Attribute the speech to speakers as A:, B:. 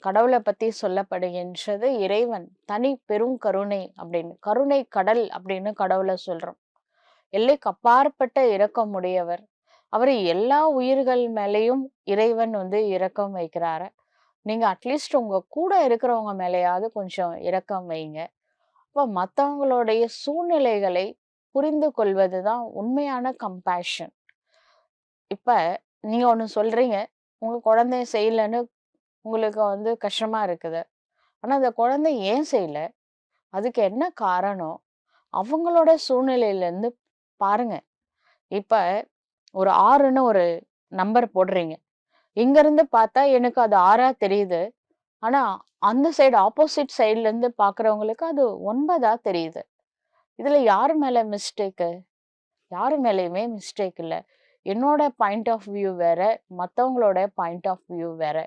A: கடவுளை பத்தி சொல்லப்படுகின்றது இறைவன் தனி பெரும் கருணை அப்படின்னு, கருணை கடல் அப்படின்னு கடவுளை சொல்றோம். எல்லைக்கு அப்பாற்பட்ட இரக்கம் உடையவர். அவரு எல்லா உயிர்கள் மேலேயும் இறைவன் இரக்கம் வைக்கிறாரு. நீங்க அட்லீஸ்ட் உங்க கூட இருக்கிறவங்க மேலயாவது கொஞ்சம் இரக்கம் வைங்க. அப்ப மத்தவங்களுடைய சூழ்நிலைகளை புரிந்து கொள்வது தான் உண்மையான கம்பேஷன். இப்ப நீங்க ஒண்ணு சொல்றீங்க, உங்க குழந்தை செய்யலன்னு உங்களுக்கு கஷ்டமா இருக்குது. ஆனா அந்த குழந்தை ஏன் செய்யல? அதுக்கு என்ன காரணம்? அவங்களோட சூழ்நிலையிலேருந்து பாருங்க. இப்ப ஒரு 6ன்னு ஒரு நம்பர் போடுறீங்க. இங்கருந்து பார்த்தா எனக்கு அது 6ஆ தெரியுது. ஆனா அந்த சைடு ஆப்போசிட் சைட்லேருந்து பார்க்குறவங்களுக்கு அது 9ஆ தெரியுது. இதுல யாரு மேல மிஸ்டேக்கு? யாரு மேலயுமே மிஸ்டேக் இல்ல. என்னோட பாயிண்ட் ஆஃப் வியூ வேற, மத்தவங்களோட பாயிண்ட் ஆஃப் வியூ வேற.